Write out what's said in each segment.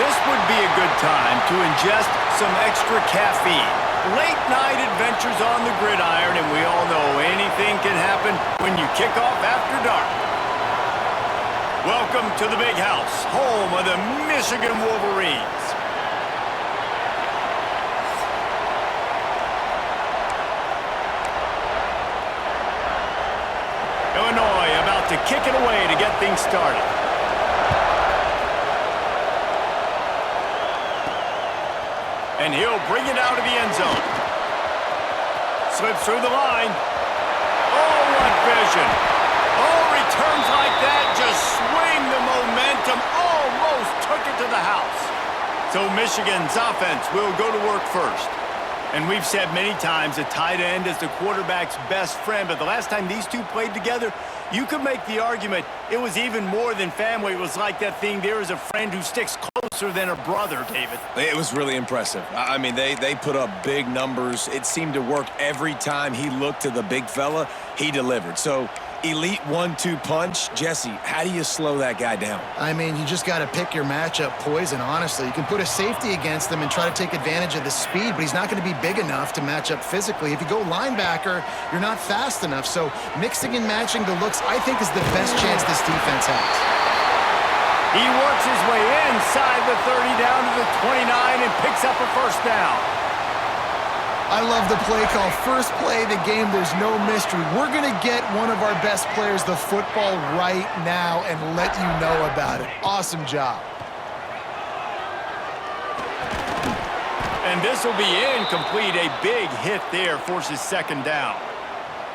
This would be a good time to ingest some extra caffeine. Late night adventures on the gridiron, and we all know anything can happen when you kick off after dark. Welcome to the Big House, home of the Michigan Wolverines. Illinois about to kick it away to get things started. And he'll bring it out of the end zone. Slips through the line. Oh, what vision. Oh, returns like that just swing the momentum. Almost took it to the house. So Michigan's offense will go to work first. And we've said many times a tight end is the quarterback's best friend, but the last time these two played together, you could make the argument it was even more than family. It was like that thing, there is a friend who sticks closer than a brother, David. It was really impressive. I mean, they put up big numbers. It seemed to work every time he looked to the big fella, he delivered. So, elite 1-2 punch. Jesse, how do you slow that guy down? I mean, you just got to pick your matchup poison, honestly. You can put a safety against him and try to take advantage of the speed, but he's not going to be big enough to match up physically. If you go linebacker, you're not fast enough. So mixing and matching the looks, I think, is the best chance this defense has. He works his way inside the 30 down to the 29 and picks up a first down. I love the play call. First play of the game, there's no mystery. We're going to get one of our best players the football right now and let you know about it. Awesome job. And this will be incomplete. A big hit there forces second down.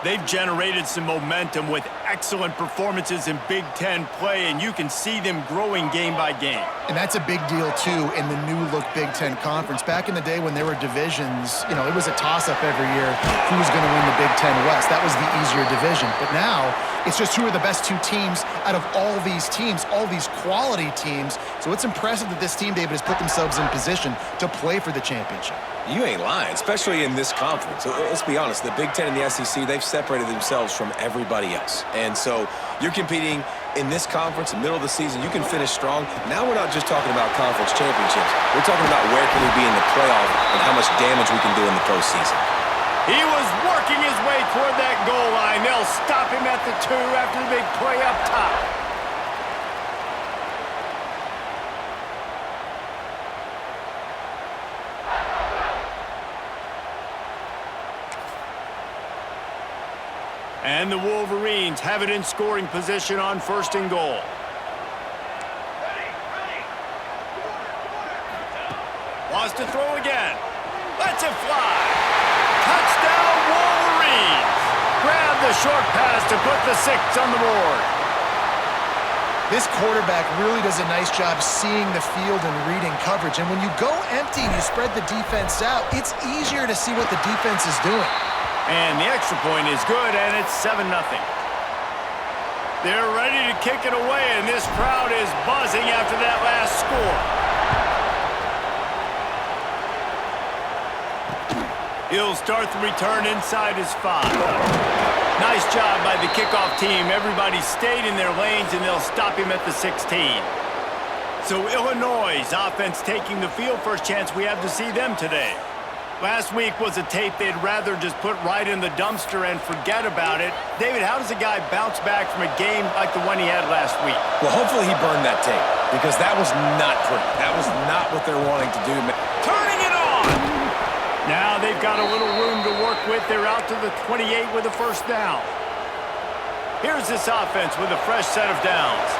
They've generated some momentum with excellent performances in Big Ten play, and you can see them growing game by game. And that's a big deal, too, in the new-look Big Ten Conference. Back in the day when there were divisions, you know, it was a toss-up every year who was going to win the Big Ten West. That was the easier division. But now, it's just who are the best two teams out of all these teams, all these quality teams. So it's impressive that this team, David, has put themselves in position to play for the championship. You ain't lying, especially in this conference. Let's be honest, the Big Ten and the SEC, they've separated themselves from everybody else. And so you're competing in this conference, in the middle of the season, you can finish strong. Now we're not just talking about conference championships. We're talking about where can we be in the playoff and how much damage we can do in the postseason. He was working his way toward that goal line. They'll stop him at the 2 after the big play up top. And the Wolverines have it in scoring position on first and goal. Wants to throw again. Lets it fly. Touchdown, Wolverines. Grab the short pass to put the 6 on the board. This quarterback really does a nice job seeing the field and reading coverage. And when you go empty and you spread the defense out, it's easier to see what the defense is doing. And the extra point is good, and it's 7-0. They're ready to kick it away, and this crowd is buzzing after that last score. He'll start the return inside his 5. Nice job by the kickoff team. Everybody stayed in their lanes, and they'll stop him at the 16. So Illinois' offense taking the field. First chance we have to see them today. Last week was a tape they'd rather just put right in the dumpster and forget about it. David, how does a guy bounce back from a game like the one he had last week? Well, hopefully he burned that tape, because that was not pretty. That was not what they're wanting to do. Turning it on! Now they've got a little room to work with. They're out to the 28 with a first down. Here's this offense with a fresh set of downs.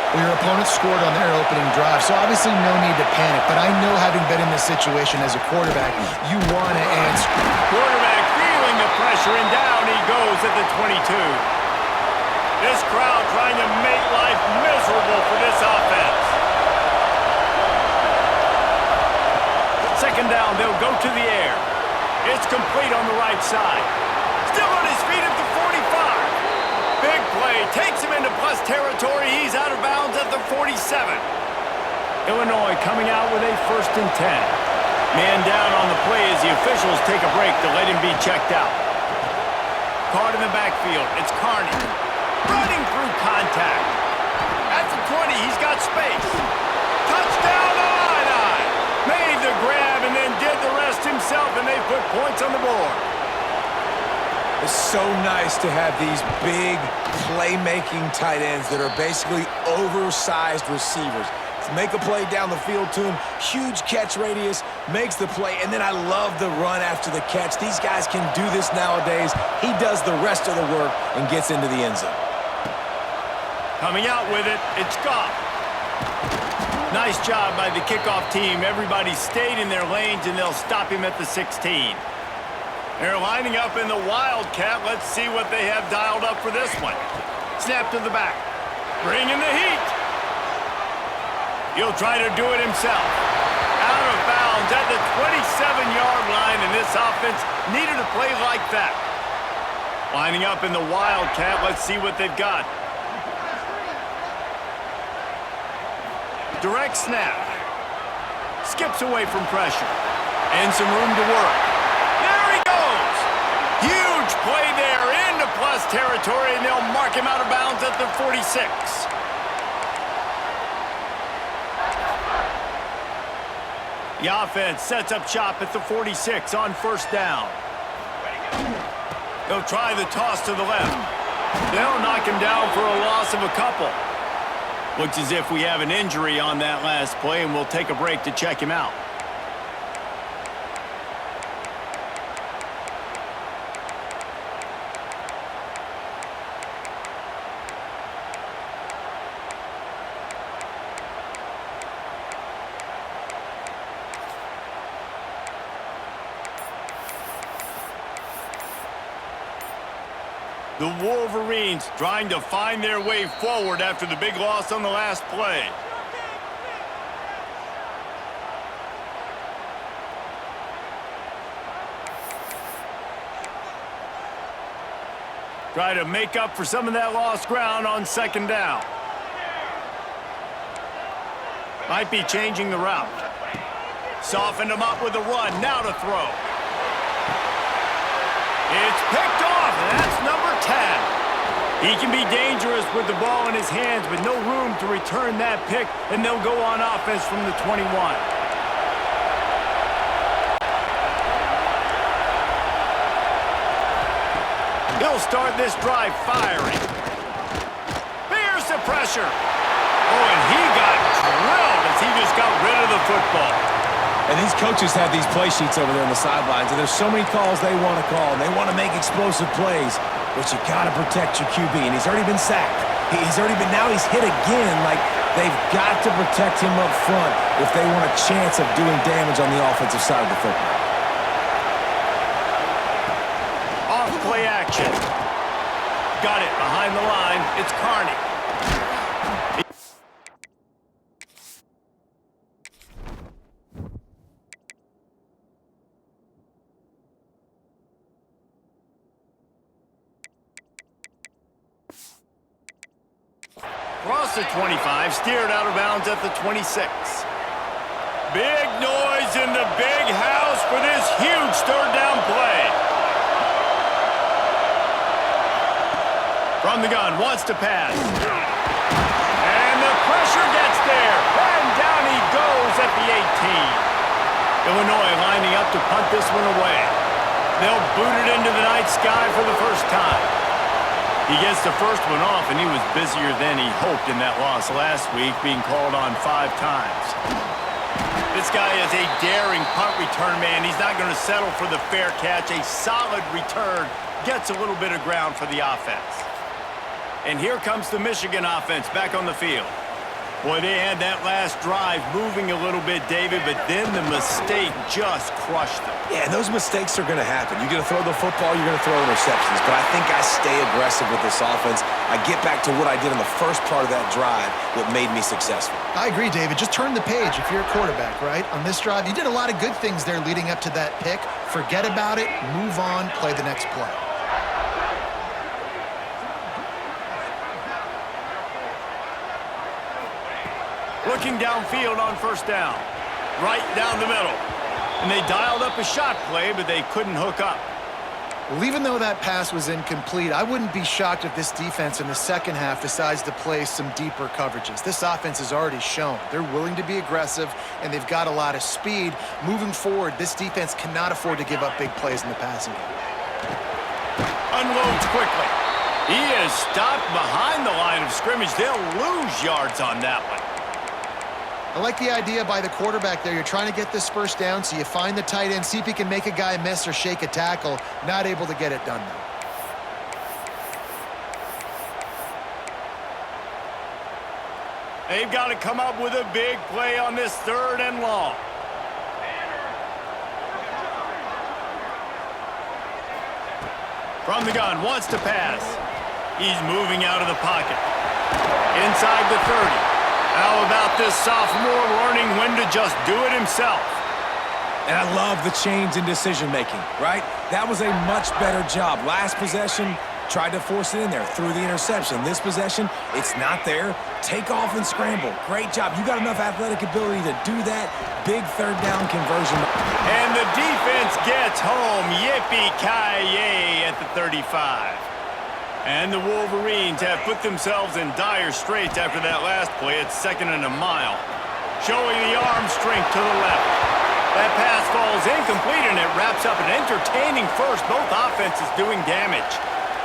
Well, your opponent scored on their opening drive, so obviously no need to panic. But I know, having been in this situation as a quarterback, you want to answer. Quarterback feeling the pressure, and down he goes at the 22. This crowd trying to make life miserable for this offense. Second down, they'll go to the air. It's complete on the right side. Still on his feet at the 45. Big play, takes him into plus territory. He's out of bounds at the 47. Illinois coming out with a 1st and 10. Man down on the play as the officials take a break to let him be checked out. Caught in the backfield, it's Carney. Running through contact. At the 20, he's got space. Touchdown, and they put points on the board. It's so nice to have these big playmaking tight ends that are basically oversized receivers. To make a play down the field to him, huge catch radius, makes the play, and then I love the run after the catch. These guys can do this nowadays. He does the rest of the work and gets into the end zone. Coming out with it, it's Goff. Nice job by the kickoff team. Everybody stayed in their lanes, and they'll stop him at the 16. They're lining up in the Wildcat. Let's see what they have dialed up for this one. Snap to the back. Bring in the heat. He'll try to do it himself. Out of bounds at the 27-yard line, and this offense needed a play like that. Lining up in the Wildcat. Let's see what they've got. Direct snap. Skips away from pressure. And some room to work. There he goes! Huge play there into plus territory, and they'll mark him out of bounds at the 46. The offense sets up shop at the 46 on first down. They'll try the toss to the left. They'll knock him down for a loss of a couple. Looks as if we have an injury on that last play, and we'll take a break to check him out. The Wolverines trying to find their way forward after the big loss on the last play. Try to make up for some of that lost ground on second down. Might be changing the route. Softened him up with a run. Now to throw. It's picked off, and that's number 10. He can be dangerous with the ball in his hands, but no room to return that pick, and they'll go on offense from the 21. He'll start this drive firing. Bears the pressure. Oh, and he got drilled as he just got rid of the football. And these coaches have these play sheets over there on the sidelines, and there's so many calls they want to call, and they want to make explosive plays, but you got to protect your QB, and he's already been sacked. Now he's hit again. Like, they've got to protect him up front if they want a chance of doing damage on the offensive side of the football. Off play action. Got it behind the line. It's Carney. Across the 25, steered out of bounds at the 26. Big noise in the big house for this huge third down play. From the gun, wants to pass. And the pressure gets there. And down he goes at the 18. Illinois lining up to punt this one away. They'll boot it into the night sky for the first time. He gets the first one off, and he was busier than he hoped in that loss last week, being called on 5 times. This guy is a daring punt return man. He's not going to settle for the fair catch. A solid return gets a little bit of ground for the offense. And here comes the Michigan offense back on the field. Boy, they had that last drive moving a little bit, David, but then the mistake just crushed them. Yeah, and those mistakes are going to happen. You're going to throw the football, you're going to throw interceptions, but I think I stay aggressive with this offense. I get back to what I did in the first part of that drive that made me successful. I agree, David. Just turn the page if you're a quarterback, right? On this drive, you did a lot of good things there leading up to that pick. Forget about it, move on, play the next play. Looking downfield on first down. Right down the middle. And they dialed up a shot play, but they couldn't hook up. Well, even though that pass was incomplete, I wouldn't be shocked if this defense in the second half decides to play some deeper coverages. This offense has already shown they're willing to be aggressive, and they've got a lot of speed. Moving forward, this defense cannot afford to give up big plays in the passing game. Unloads quickly. He is stopped behind the line of scrimmage. They'll lose yards on that one. I like the idea by the quarterback there. You're trying to get this first down, so you find the tight end, see if he can make a guy miss or shake a tackle. Not able to get it done, though. They've got to come up with a big play on this 3rd and long. From the gun, wants to pass. He's moving out of the pocket. Inside the 30. How about this sophomore learning when to just do it himself? And I love the change in decision-making, right? That was a much better job. Last possession, tried to force it in there, threw the interception. This possession, it's not there. Take off and scramble. Great job. You got enough athletic ability to do that. Big 3rd down conversion. And the defense gets home. Yippee-ki-yay at the 35. And the Wolverines have put themselves in dire straits after that last play. It's 2nd and a mile. Showing the arm strength to the left. That pass falls incomplete, and it wraps up an entertaining first. Both offenses doing damage.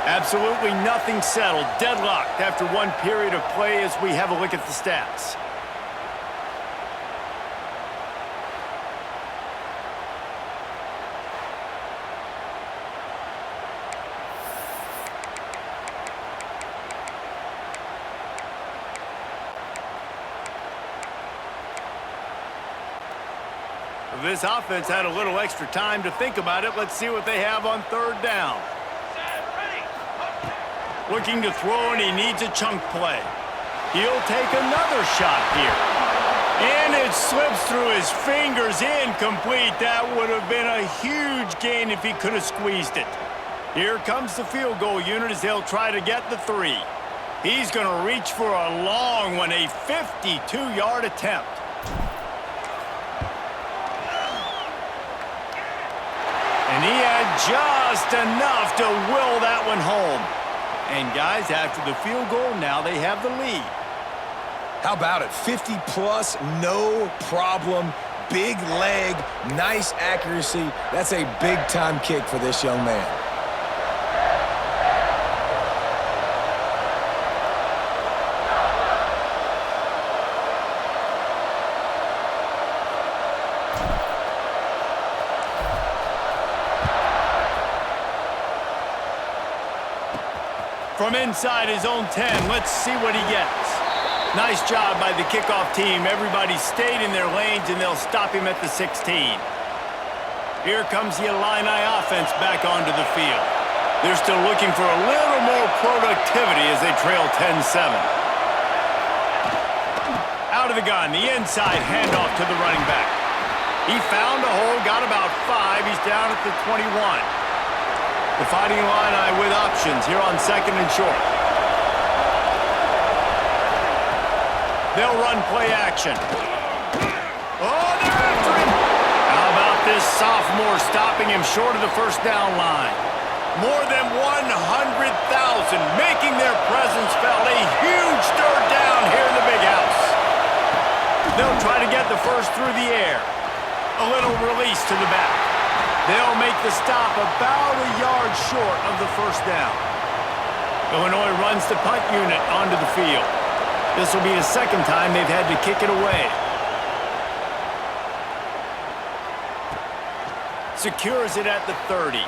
Absolutely nothing settled. Deadlocked after one period of play as we have a look at the stats. This offense had a little extra time to think about it. Let's see what they have on 3rd down. Looking to throw, and he needs a chunk play. He'll take another shot here. And it slips through his fingers, incomplete. That would have been a huge gain if he could have squeezed it. Here comes the field goal unit as they'll try to get the 3. He's going to reach for a long one, a 52-yard attempt. And he had just enough to will that one home. And guys, after the field goal, now they have the lead. How about it? 50-plus, no problem. Big leg, nice accuracy. That's a big-time kick for this young man. From inside his own 10, let's see what he gets. Nice job by the kickoff team. Everybody stayed in their lanes, and they'll stop him at the 16. Here comes the Illini offense back onto the field. They're still looking for a little more productivity as they trail 10-7. Out of the gun, the inside handoff to the running back. He found a hole, got about 5. He's down at the 21. The Fighting Illini with options here on 2nd and short. They'll run play action. Oh, they're after him. How about this sophomore stopping him short of the 1st down line? More than 100,000 making their presence felt. A huge 3rd down here in the big house. They'll try to get the first through the air. A little release to the back. They'll make the stop about a yard short of the 1st down. Illinois runs the punt unit onto the field. This will be the 2nd time they've had to kick it away. Secures it at the 30.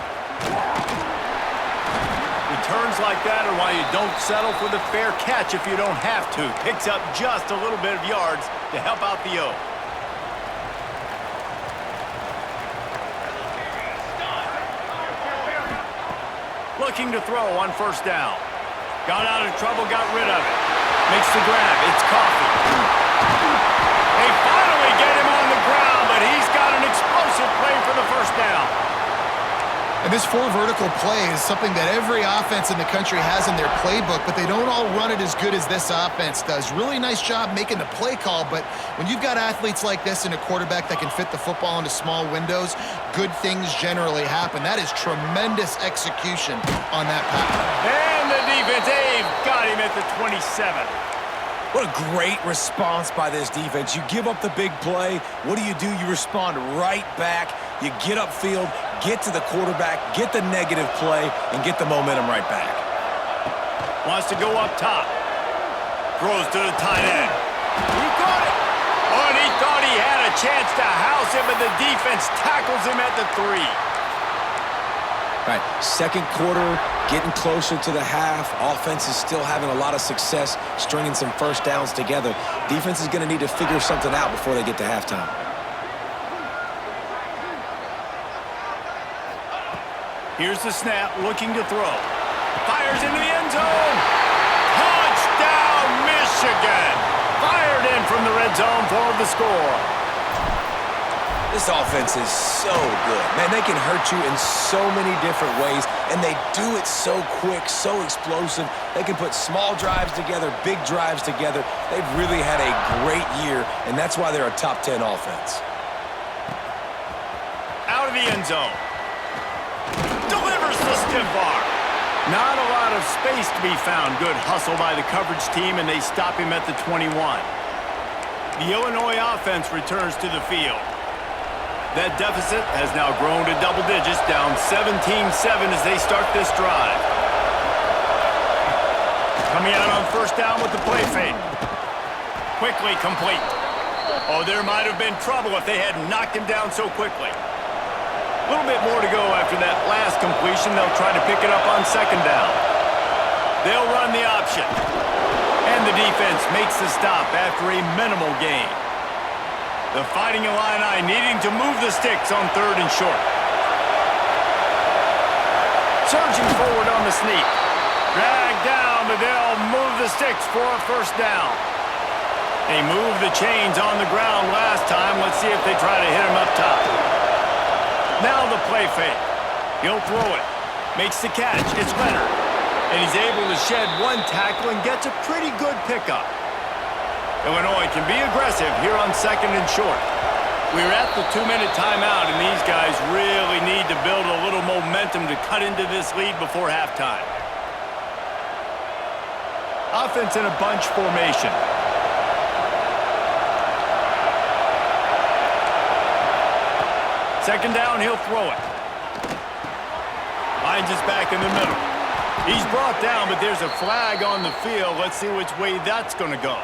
Returns like that are why you don't settle for the fair catch if you don't have to. Picks up just a little bit of yards to help out the O. Looking to throw on 1st down. Got out of trouble, got rid of it. Makes the grab. It's Coffey. They finally get him on the ground, but he's got an explosive play for the 1st down. And this full vertical play is something that every offense in the country has in their playbook, but they don't all run it as good as this offense does. Really nice job making the play call, but when you've got athletes like this and a quarterback that can fit the football into small windows, good things generally happen. That is tremendous execution on that pass. And the defense, they've got him at the 27. What a great response by this defense. You give up the big play. What do? You respond right back. You get upfield, get to the quarterback, get the negative play, and get the momentum right back. Wants to go up top. Throws to the tight end. He caught it. Oh, and he thought he had a chance to house him, but the defense tackles him at the 3. All right, second quarter, getting closer to the half. Offense is still having a lot of success stringing some first downs together. Defense is going to need to figure something out before they get to halftime. Here's the snap, looking to throw. Fires into the end zone. Touchdown, Michigan. Fired in from the red zone for the score. This offense is so good. Man, they can hurt you in so many different ways, and they do it so quick, so explosive. They can put small drives together, big drives together. They've really had a great year, and that's why they're a top 10 offense. Out of the end zone. Delivers the stiff arm. Not a lot of space to be found. Good hustle by the coverage team, and they stop him at the 21. The Illinois offense returns to the field. That deficit has now grown to double digits, down 17-7 as they start this drive. Coming out on first down with the play fake. Quickly complete. Oh, there might have been trouble if they hadn't knocked him down so quickly. A little bit more to go after that last completion. They'll try to pick it up on second down. They'll run the option. And the defense makes the stop after a minimal gain. The Fighting Illini needing to move the sticks on third and short. Surging forward on the sneak. Dragged down, but they'll move the sticks for a first down. They moved the chains on the ground last time. Let's see if they try to hit him up top. Now the play fake. He'll throw it. Makes the catch. It's Leonard. And he's able to shed one tackle and gets a pretty good pickup. Illinois can be aggressive here on second and short. We're at the 2-minute timeout, and these guys really need to build a little momentum to cut into this lead before halftime. Offense in a bunch formation. Second down, he'll throw it. Finds his back in the middle. He's brought down, but there's a flag on the field. Let's see which way that's going to go.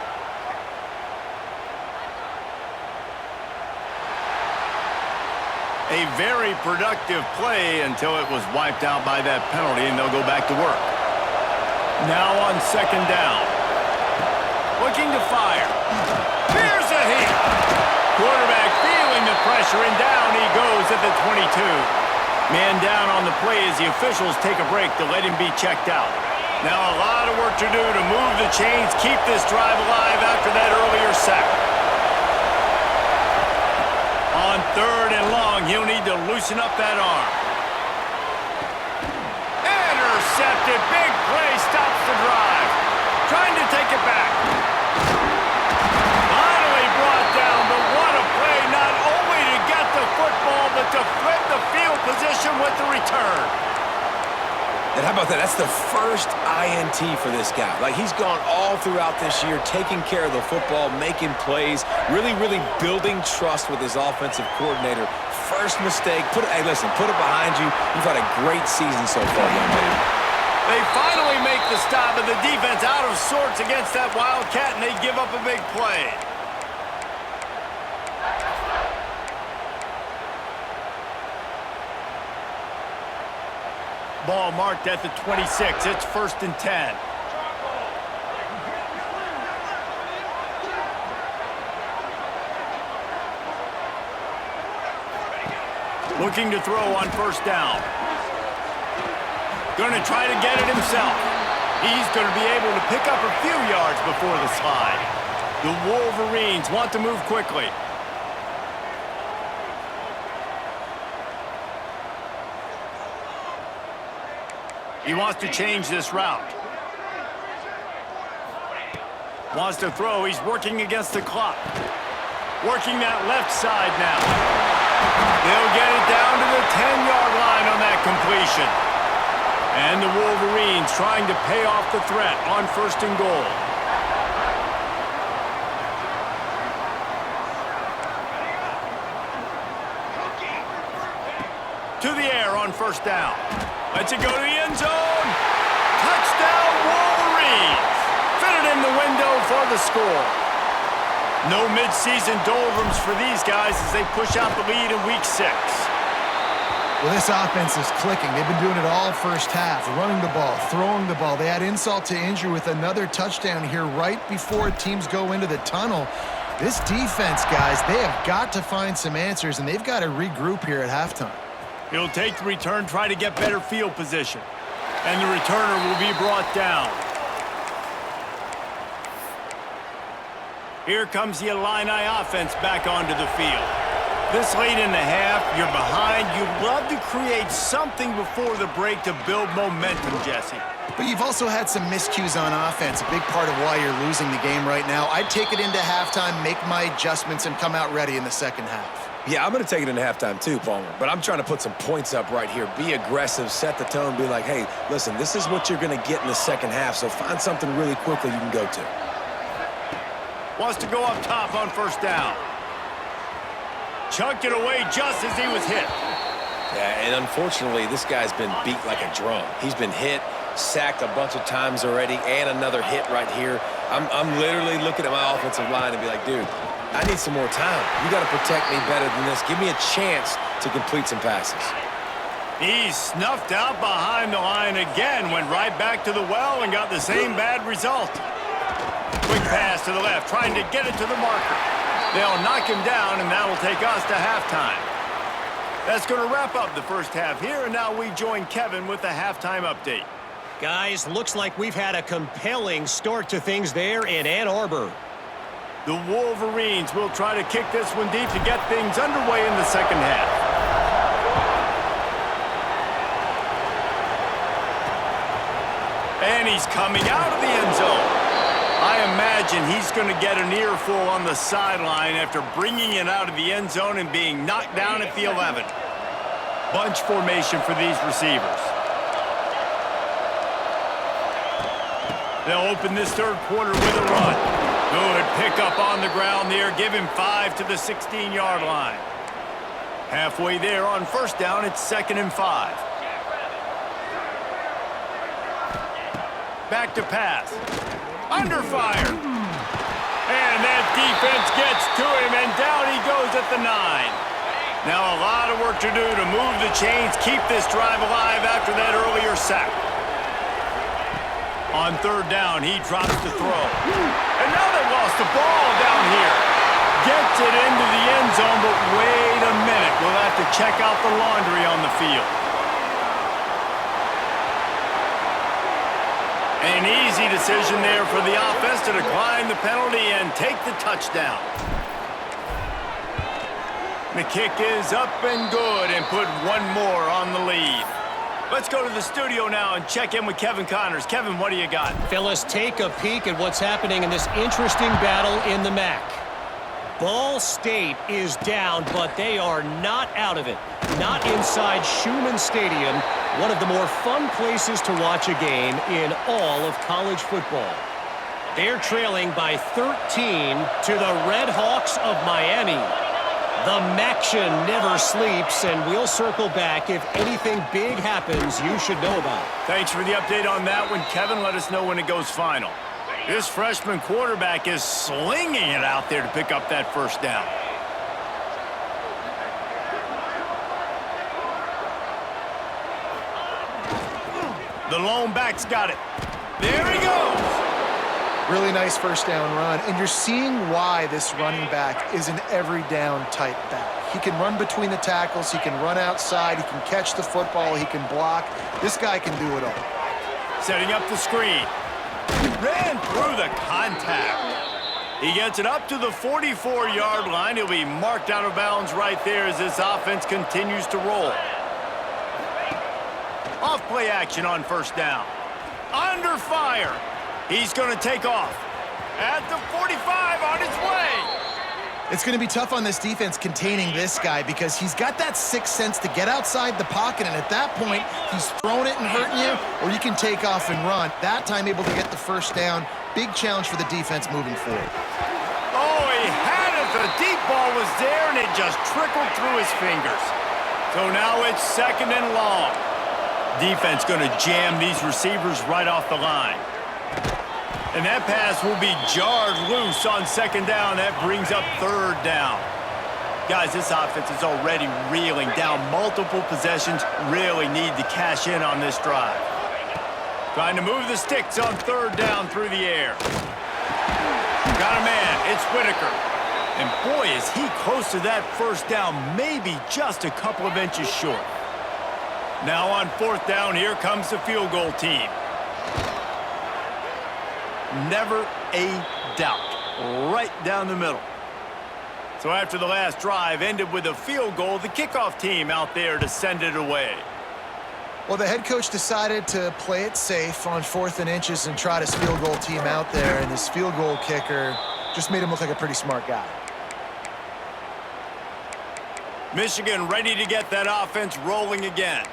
A very productive play until it was wiped out by that penalty, and they'll go back to work. Now on second down. Looking to fire. Here's a hit. Quarterback feeling the pressure, and down he goes at the 22. Man down on the play as the officials take a break to let him be checked out. Now a lot of work to do to move the chains, keep this drive alive after that earlier sack. On third and long, he'll need to loosen up that arm. Intercepted. Big play stops the drive. Trying to take it back. Finally brought down, but what a play. Not only to get the football, but to flip the field position with the return. And how about that? That's the first INT for this guy. Like, he's gone all throughout this year, taking care of the football, making plays, really building trust with his offensive coordinator. First mistake, hey, listen, put it behind you. You've had a great season so far, young man. They finally make the stop, and the defense out of sorts against that Wildcat, and they give up a big play. Ball marked at the 26. It's first and 10. Looking to throw on first down. Going to try to get it himself. He's going to be able to pick up a few yards before the slide. The Wolverines want to move quickly. He wants to change this route. Wants to throw. He's working against the clock. Working that left side now. They'll get it down to the 10-yard line on that completion. And the Wolverines trying to pay off the threat on 1st and goal. To the air on 1st down. Lets it go to the end zone. Touchdown, Wolverines. Fitted in the window for the score. No midseason doldrums for these guys as they push out the lead in Week 6. Well, this offense is clicking. They've been doing it all first half, running the ball, throwing the ball. They had insult to injury with another touchdown here right before teams go into the tunnel. This defense, guys, they have got to find some answers, and they've got to regroup here at halftime. He'll take the return, try to get better field position. And the returner will be brought down. Here comes the Illini offense back onto the field. This late in the half, you're behind. You'd love to create something before the break to build momentum, Jesse. But you've also had some miscues on offense, a big part of why you're losing the game right now. I'd take it into halftime, make my adjustments, and come out ready in the second half. Yeah, I'm going to take it into halftime too, Palmer. But I'm trying to put some points up right here. Be aggressive, set the tone, be like, hey, listen, this is what you're going to get in the second half, so find something really quickly you can go to. Wants to go up top on 1st down. Chunked it away just as he was hit. Yeah, and unfortunately, this guy's been beat like a drum. He's been hit, sacked a bunch of times already, and another hit right here. I'm literally looking at my offensive line and be like, dude, I need some more time. You got to protect me better than this. Give me a chance to complete some passes. He's snuffed out behind the line again, went right back to the well and got the same bad result. Quick pass to the left, trying to get it to the marker. They'll knock him down, and that will take us to halftime. That's going to wrap up the first half here, and now we join Kevin with the halftime update. Guys, looks like we've had a compelling start to things there in Ann Arbor. The Wolverines will try to kick this one deep to get things underway in the second half. And he's coming out of the end zone. I imagine he's going to get an earful on the sideline after bringing it out of the end zone and being knocked down at the 11. Bunch formation for these receivers. They'll open this third quarter with a run. Good pickup on the ground there. Give him 5 to the 16-yard line. Halfway there on 1st down, it's 2nd and 5. Back to pass. Under fire. And that defense gets to him, and down he goes at the 9. Now a lot of work to do to move the chains, keep this drive alive after that earlier sack. On 3rd down, he drops the throw. And now they lost the ball down here. Gets it into the end zone, but wait a minute. We'll have to check out the laundry on the field. An easy decision there for the offense to decline the penalty and take the touchdown. The kick is up and good and put one more on the lead. Let's go to the studio now and check in with Kevin Connors. Kevin, what do you got? Fellas, take a peek at what's happening in this interesting battle in the MAC. Ball State is down, but they are not out of it. Not inside Truman Stadium, one of the more fun places to watch a game in all of college football. They're trailing by 13 to the Red Hawks of Miami. The Maction never sleeps, and we'll circle back if anything big happens you should know about. Thanks for the update on that one, Kevin. Let us know when it goes final. This freshman quarterback is slinging it out there to pick up that 1st down. The lone back's got it. There he goes. Really nice 1st down run, and you're seeing why this running back is an every-down type back. He can run between the tackles, he can run outside, he can catch the football, he can block. This guy can do it all. Setting up the screen. Ran through the contact. He gets it up to the 44-yard line. He'll be marked out of bounds right there as this offense continues to roll. Off play action on first down. Under fire. He's going to take off. At the 45 on his way. It's going to be tough on this defense containing this guy because he's got that sixth sense to get outside the pocket, and at that point, he's throwing it and hurting you, or you can take off and run. That time able to get the first down. Big challenge for the defense moving forward. Oh, he had it. The deep ball was there, and it just trickled through his fingers. So now it's 2nd and long. Defense going to jam these receivers right off the line. And that pass will be jarred loose on 2nd down. That brings up 3rd down. Guys, this offense is already reeling down multiple possessions. Really need to cash in on this drive. Trying to move the sticks on 3rd down through the air. Got a man. It's Whitaker. And boy, is he close to that first down, maybe just a couple of inches short. Now on 4th down, here comes the field goal team. Never a doubt. Right down the middle. So after the last drive ended with a field goal, the kickoff team out there to send it away. Well, the head coach decided to play it safe on 4th and inches and trot his field goal team out there, and his field goal kicker just made him look like a pretty smart guy. Michigan ready to get that offense rolling again.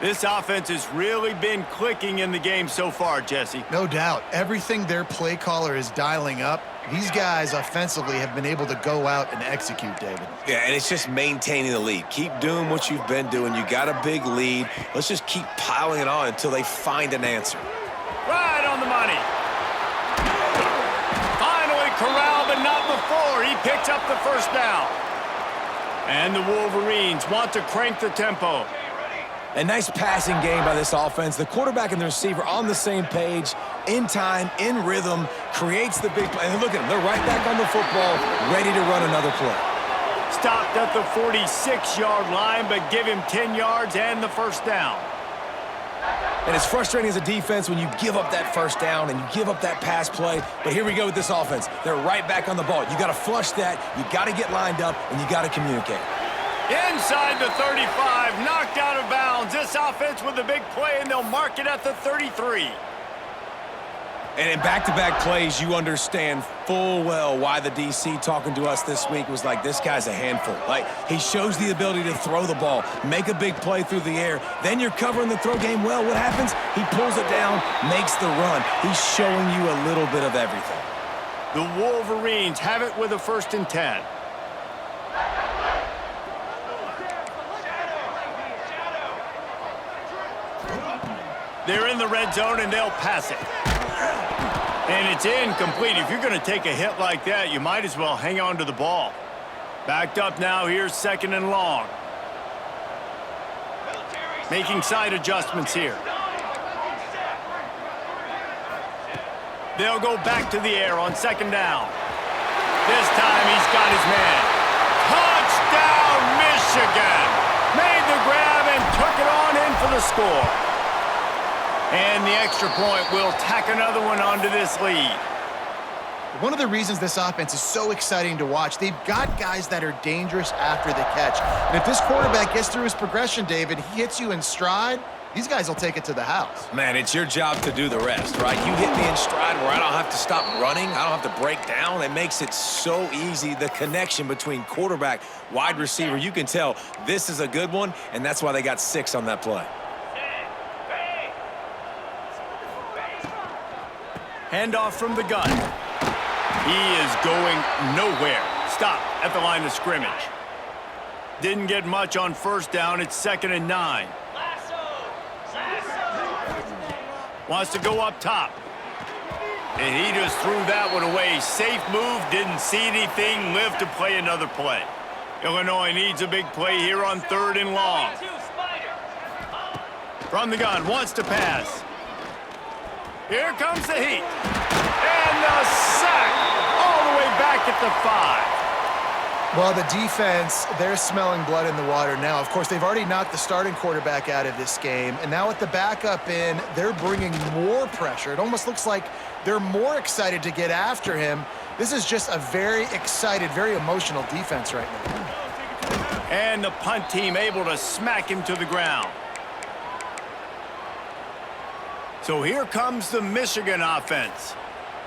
This offense has really been clicking in the game so far, Jesse. No doubt. Everything their play caller is dialing up, these guys offensively have been able to go out and execute, David. Yeah, and it's just maintaining the lead. Keep doing what you've been doing. You got a big lead. Let's just keep piling it on until they find an answer. Right on the money. Finally corralled, but not before. He picks up the first down. And the Wolverines want to crank the tempo. A nice passing game by this offense. The quarterback and the receiver on the same page, in time, in rhythm, creates the big play. And look at them. They're right back on the football, ready to run another play. Stopped at the 46-yard line, but give him 10 yards and the first down. And it's frustrating as a defense when you give up that first down and you give up that pass play. But here we go with this offense. They're right back on the ball. You got to flush that. You got to get lined up, and you got to communicate. Inside the 35, knocked out of bounds. This offense with a big play, and they'll mark it at the 33. And in back-to-back plays, you understand full well why the DC talking to us this week was like, this guy's a handful. Like, he shows the ability to throw the ball, make a big play through the air. Then you're covering the throw game well. What happens? He pulls it down, makes the run. He's showing you a little bit of everything. The Wolverines have it with a 1st and 10. They're in the red zone, and they'll pass it. And it's incomplete. If you're going to take a hit like that, you might as well hang on to the ball. Backed up now. Here's 2nd and long. Making side adjustments here. They'll go back to the air on 2nd down. This time he's got his man. Touchdown, Michigan! Made the grab and took it on in for the score. And the extra point will tack another one onto this lead. One of the reasons this offense is so exciting to watch, they've got guys that are dangerous after the catch. And if this quarterback gets through his progression, David, he hits you in stride, these guys will take it to the house. Man, it's your job to do the rest, right? You hit me in stride where I don't have to stop running. I don't have to break down. It makes it so easy. The connection between quarterback, wide receiver, you can tell this is a good one, and that's why they got 6 on that play. Handoff from the gun. He is going nowhere. Stop at the line of scrimmage. Didn't get much on first down. It's 2nd and 9. Wants to go up top. And he just threw that one away. Safe move. Didn't see anything. Lived to play another play. Illinois needs a big play here on 3rd and long. From the gun. Wants to pass. Here comes the heat. And the sack all the way back at the 5. Well, the defense, they're smelling blood in the water now. Of course, they've already knocked the starting quarterback out of this game. And now with the backup in, they're bringing more pressure. It almost looks like they're more excited to get after him. This is just a very excited, very emotional defense right now. And the punt team able to smack him to the ground. So here comes the Michigan offense.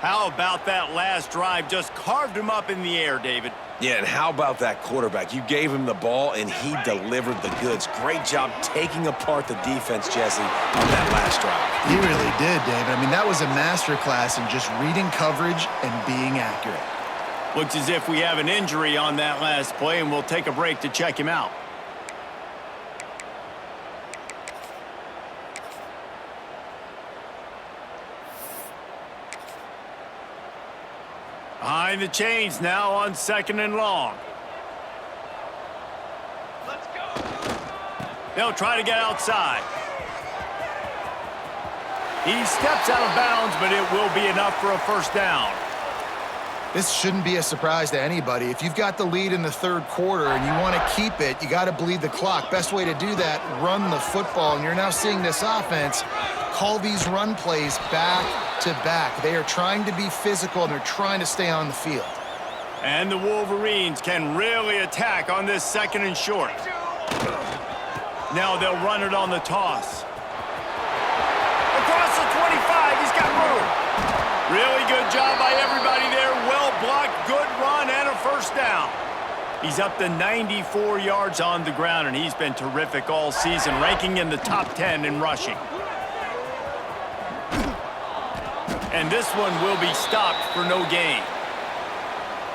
How about that last drive? Just carved him up in the air, David. Yeah, and how about that quarterback? You gave him the ball, and he delivered the goods. Great job taking apart the defense, Jesse, on that last drive. He really did, David. I mean, that was a masterclass in just reading coverage and being accurate. Looks as if we have an injury on that last play, and we'll take a break to check him out. Behind the chains now on 2nd and long. Let's go. They'll try to get outside. He steps out of bounds, but it will be enough for a first down. This shouldn't be a surprise to anybody. If you've got the lead in the 3rd quarter and you want to keep it, you got to bleed the clock. Best way to do that, run the football. And you're now seeing this offense call these run plays back to back. They are trying to be physical, and they're trying to stay on the field. And the Wolverines can really attack on this 2nd and short. Now they'll run it on the toss. Across the 25, he's got room. Really good job by everybody there. Well blocked, good run, and a first down. He's up to 94 yards on the ground, and he's been terrific all season, ranking in the top 10 in rushing. And this one will be stopped for no gain.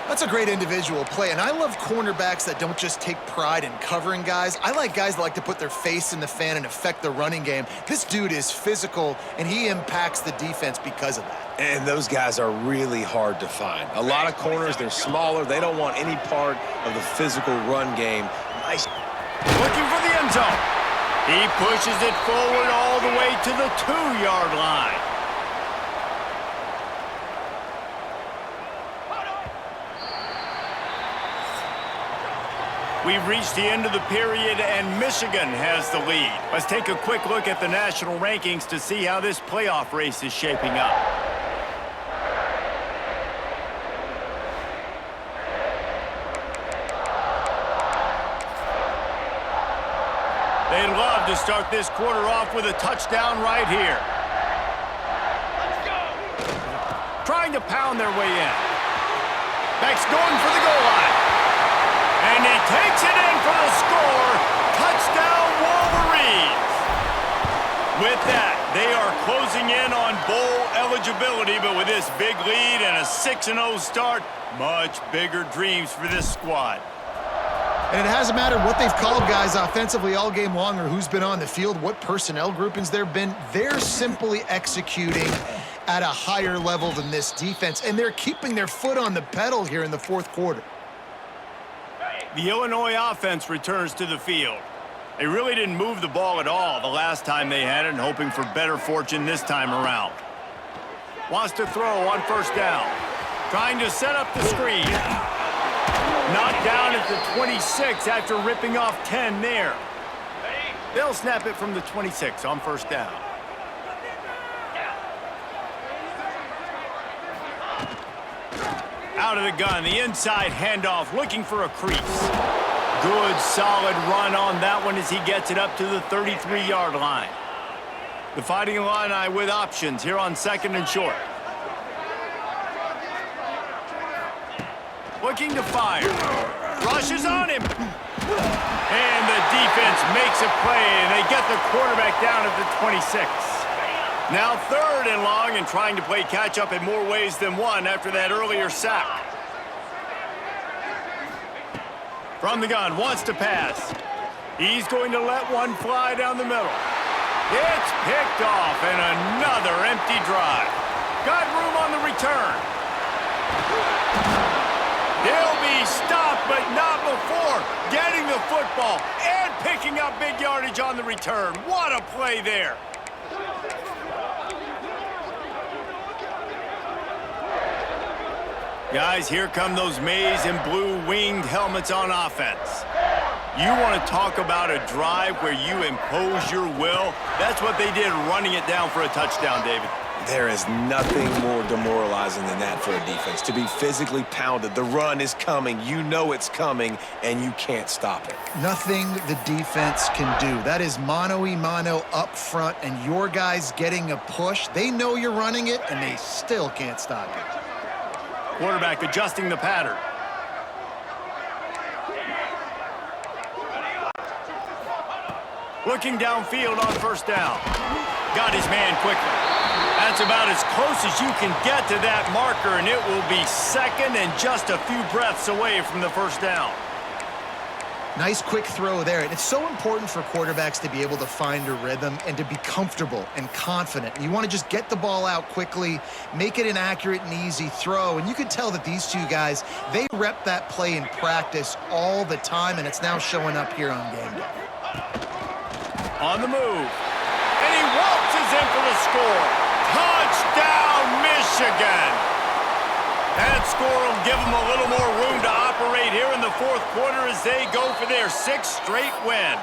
That's a great individual play, and I love cornerbacks that don't just take pride in covering guys. I like guys that like to put their face in the fan and affect the running game. This dude is physical, and he impacts the defense because of that. And those guys are really hard to find. A lot of corners, they're smaller. They don't want any part of the physical run game. Nice. Looking for the end zone. He pushes it forward all the way to the 2-yard line. We've reached the end of the period, and Michigan has the lead. Let's take a quick look at the national rankings to see how this playoff race is shaping up. They'd love to start this quarter off with a touchdown right here. Let's go. Trying to pound their way in. Beck's going for the goal line. And he takes it in for the score. Touchdown, Wolverines. With that, they are closing in on bowl eligibility, but with this big lead and a 6-0 start, much bigger dreams for this squad. And it hasn't mattered what they've called guys offensively all game long or who's been on the field, what personnel groupings there have been. They're simply executing at a higher level than this defense, and they're keeping their foot on the pedal here in the 4th quarter. The Illinois offense returns to the field. They really didn't move the ball at all the last time they had it, and hoping for better fortune this time around. Wants to throw on first down. Trying to set up the screen. Knocked down at the 26 after ripping off 10 there. They'll snap it from the 26 on first down. Out of the gun, the inside handoff, looking for a crease. Good, solid run on that one as he gets it up to the 33-yard line. The Fighting Illini with options here on 2nd and short. Looking to fire. Rushes on him. And the defense makes a play, and they get the quarterback down at the 26. Now 3rd and long, and trying to play catch-up in more ways than one after that earlier sack. From the gun, wants to pass. He's going to let one fly down the middle. It's picked off, and another empty drive. Got room on the return. He'll be stopped, but not before getting the football and picking up big yardage on the return. What a play there. Guys, here come those maize and blue winged helmets on offense. You want to talk about a drive where you impose your will? That's what they did running it down for a touchdown, David. There is nothing more demoralizing than that for a defense. To be physically pounded, the run is coming, you know it's coming, and you can't stop it. Nothing the defense can do. That is mano-a-mano up front, and your guys getting a push. They know you're running it, and they still can't stop it. Quarterback adjusting the pattern. Looking downfield on first down. Got his man quickly. That's about as close as you can get to that marker, and it will be second and just a few breaths away from the first down. Nice quick throw there. And it's so important for quarterbacks to be able to find a rhythm and to be comfortable and confident. And you want to just get the ball out quickly, make it an accurate and easy throw. And you can tell that these two guys, they rep that play in practice all the time, and it's now showing up here on game day. On the move. And he waltzes in for the score. Touchdown, Michigan! That score will give them a little more room to operate here in the fourth quarter as they go for their 6th straight win.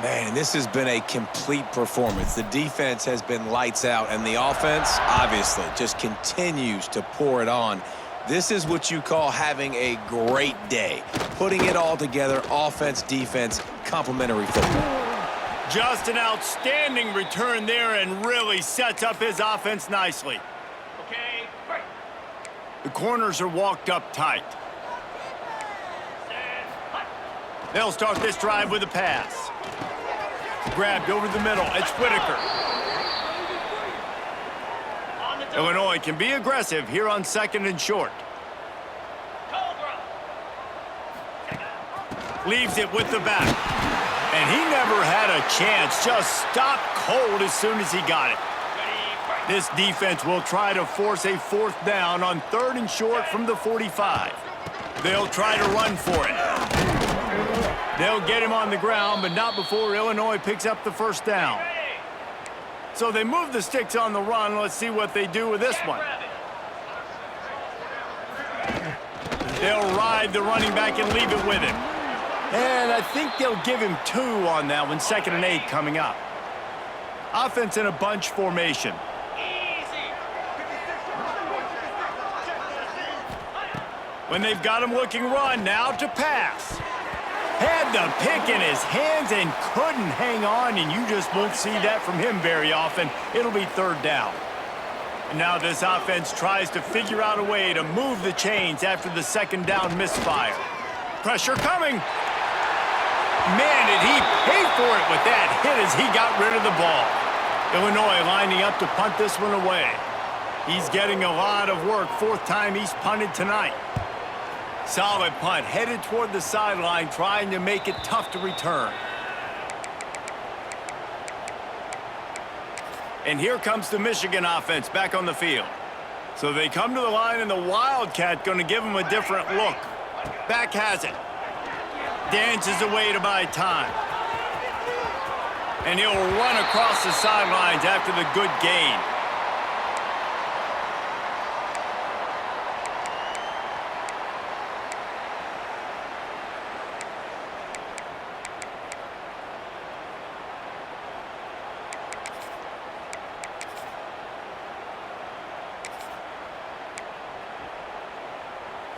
Man, this has been a complete performance. The defense has been lights out, and the offense, obviously, just continues to pour it on. This is what you call having a great day. Putting it all together, offense, defense, complementary football. Just an outstanding return there and really sets up his offense nicely. Okay, break. The corners are walked up tight. They'll start this drive with a pass. Grabbed over the middle. It's Whitaker. Illinois can be aggressive here on 2nd and short. Leaves it with the back. And he never had a chance. Just stopped cold as soon as he got it. This defense will try to force a 4th down on 3rd and short from the 45. They'll try to run for it. They'll get him on the ground, but not before Illinois picks up the 1st down. So they move the sticks on the run. Let's see what they do with this one. They'll ride the running back and leave it with him. And I think they'll give him 2 on that one, 2nd and 8 coming up. Offense in a bunch formation. When they've got him looking run, now to pass. Had the pick in his hands and couldn't hang on, and you just won't see that from him very often. It'll be 3rd down. And now this offense tries to figure out a way to move the chains after the 2nd down misfire. Pressure coming. Man, did he pay for it with that hit as he got rid of the ball. Illinois lining up to punt this one away. He's getting a lot of work. 4th time he's punted tonight. Solid punt, headed toward the sideline, trying to make it tough to return. And here comes the Michigan offense back on the field. So they come to the line, and the Wildcat going to give them a different look. Back has it. Dances away to buy time. And he'll run across the sidelines after the good gain.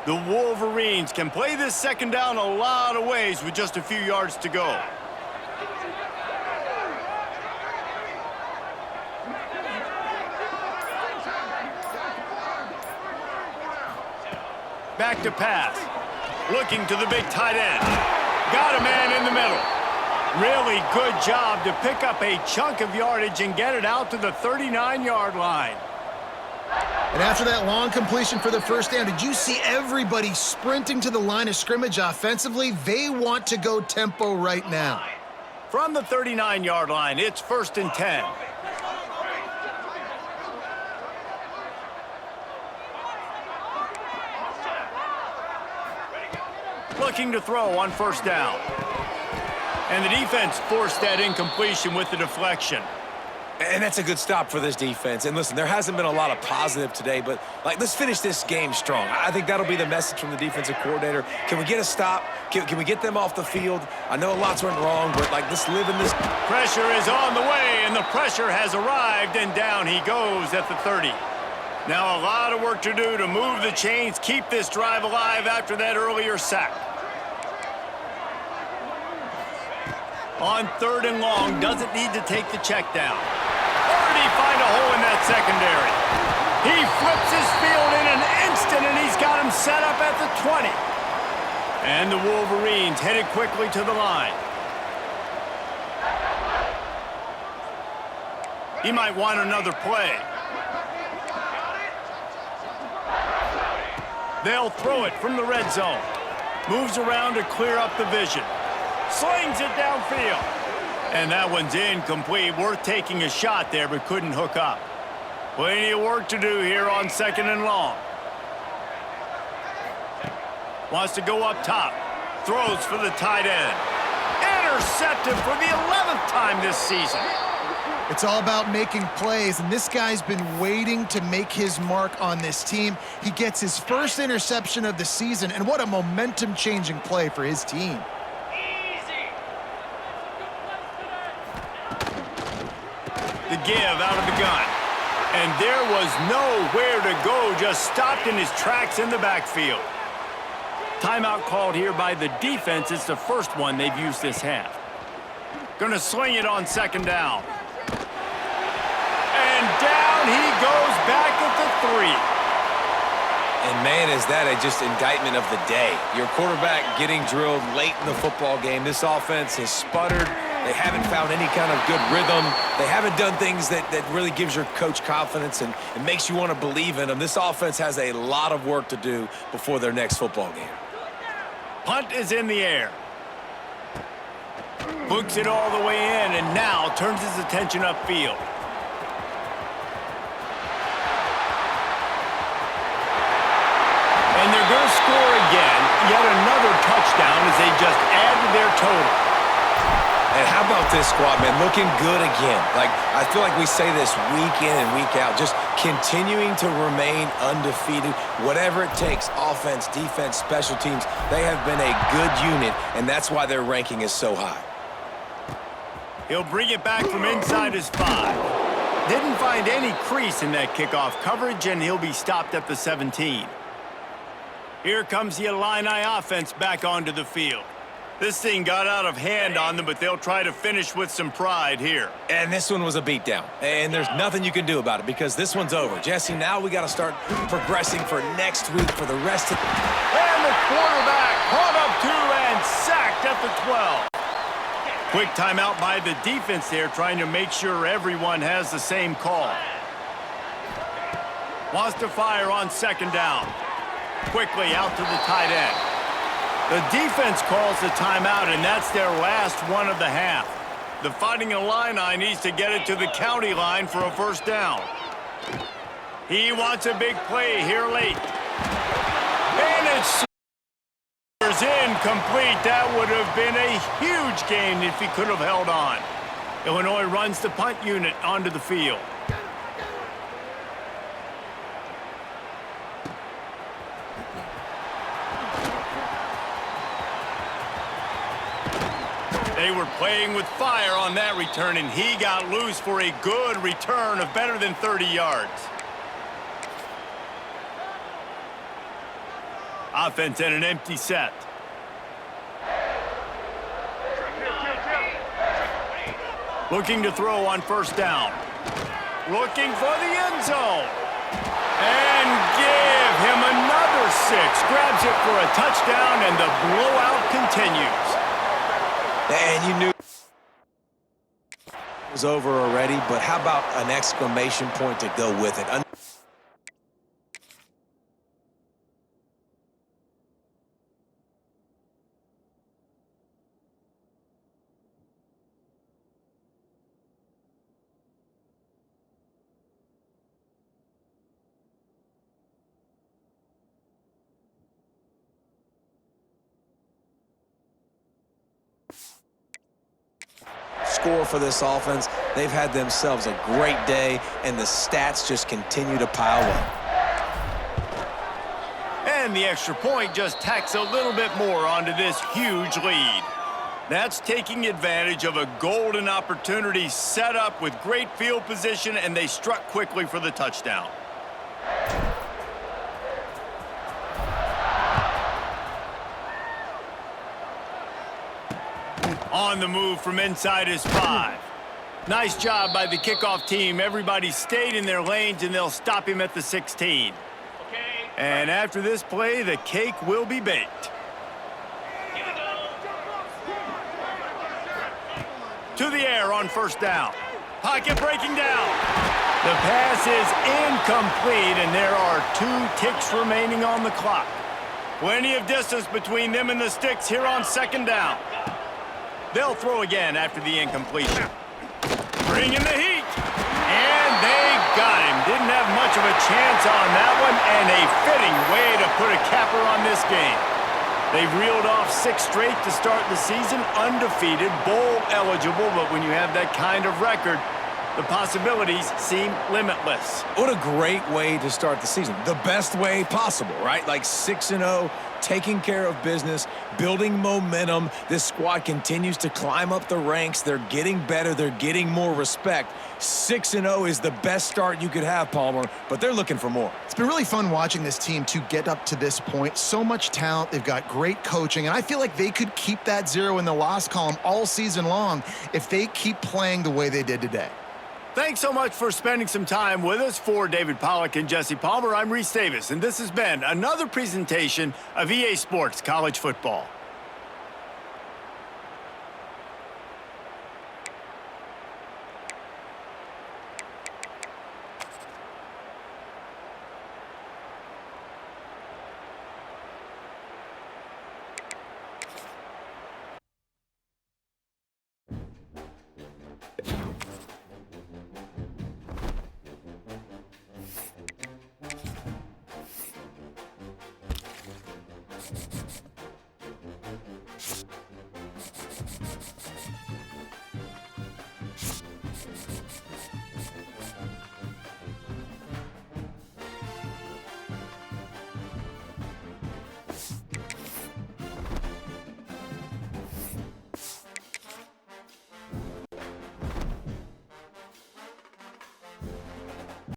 The Wolverines can play this 2nd down a lot of ways with just a few yards to go. Back to pass. Looking to the big tight end. Got a man in the middle. Really good job to pick up a chunk of yardage and get it out to the 39-yard line. And after that long completion for the 1st down, did you see everybody sprinting to the line of scrimmage offensively? They want to go tempo right now. From the 39-yard line, it's 1st and 10. Looking to throw on 1st down. And the defense forced that incompletion with the deflection. And that's a good stop for this defense. And listen, there hasn't been a lot of positive today, but let's finish this game strong. I think that'll be the message from the defensive coordinator. Can we get a stop? Can we get them off the field? I know lots went wrong, but let's live in this. Pressure is on the way, and the pressure has arrived, and down he goes at the 30. Now a lot of work to do to move the chains, keep this drive alive after that earlier sack. On 3rd and long, doesn't need to take the check down. Already find a hole in that secondary. He flips his field in an instant, and he's got him set up at the 20. And the Wolverines headed quickly to the line. He might want another play. They'll throw it from the red zone. Moves around to clear up the vision. Slings it downfield. And that one's incomplete. Worth taking a shot there, but couldn't hook up. Plenty of work to do here on 2nd and long. Wants to go up top. Throws for the tight end. Intercepted for the 11th time this season. It's all about making plays, and this guy's been waiting to make his mark on this team. He gets his first interception of the season, and what a momentum-changing play for his team. The give out of the gun. And there was nowhere to go, just stopped in his tracks in the backfield. Timeout called here by the defense. It's the first one they've used this half. Gonna sling it on 2nd down. And down he goes back at the 3. And man, is that just indictment of the day. Your quarterback getting drilled late in the football game. This offense has sputtered. They haven't found any kind of good rhythm. They haven't done things that really gives your coach confidence and makes you want to believe in them. This offense has a lot of work to do before their next football game. Punt is in the air. Books it all the way in and now turns his attention upfield. And they're going to score again. Yet another touchdown as they just add to their total. And how about this squad, man? Looking good again. I feel like we say this week in and week out, just continuing to remain undefeated. Whatever it takes, offense, defense, special teams, they have been a good unit, and that's why their ranking is so high. He'll bring it back from inside his 5. Didn't find any crease in that kickoff coverage, and he'll be stopped at the 17. Here comes the Illini offense back onto the field. This thing got out of hand on them, but they'll try to finish with some pride here. And this one was a beatdown, and there's nothing you can do about it because this one's over. Jesse, now we got to start progressing for next week for the rest of... And the quarterback caught up 2 and sacked at the 12. Quick timeout by the defense there, trying to make sure everyone has the same call. Wants to fire on 2nd down. Quickly out to the tight end. The defense calls the timeout, and that's their last one of the half. The Fighting Illini needs to get it to the county line for a 1st down. He wants a big play here late. And it's incomplete. That would have been a huge gain if he could have held on. Illinois runs the punt unit onto the field. They were playing with fire on that return, and he got loose for a good return of better than 30 yards. Offense at an empty set. Looking to throw on 1st down. Looking for the end zone. And give him another 6. Grabs it for a touchdown, and the blowout continues. And you knew it was over already, but how about an exclamation point to go with it? score for this offense. They've had themselves a great day, and the stats just continue to pile up. And the extra point just tacks a little bit more onto this huge lead. That's taking advantage of a golden opportunity set up with great field position, and they struck quickly for the touchdown. On the move from inside his 5. Nice job by the kickoff team. Everybody stayed in their lanes, and they'll stop him at the 16. And after this play, the cake will be baked. To the air on first down. Pocket breaking down. The pass is incomplete, and there are 2 ticks remaining on the clock. Plenty of distance between them and the sticks here on second down. They'll throw again after the incompletion. Bring in the heat. And they got him. Didn't have much of a chance on that one, and a fitting way to put a capper on this game. They've reeled off 6 straight to start the season, undefeated, bowl eligible, but when you have that kind of record, the possibilities seem limitless. What a great way to start the season. The best way possible, right? Like 6-0, taking care of business, building momentum. This squad continues to climb up the ranks. They're getting better. They're getting more respect. 6-0 is the best start you could have, Palmer, but they're looking for more. It's been really fun watching this team to get up to this point. So much talent. They've got great coaching, and I feel like they could keep that 0 in the loss column all season long if they keep playing the way they did today. Thanks so much for spending some time with us. For David Pollack and Jesse Palmer, I'm Reese Davis, and this has been another presentation of EA Sports College Football.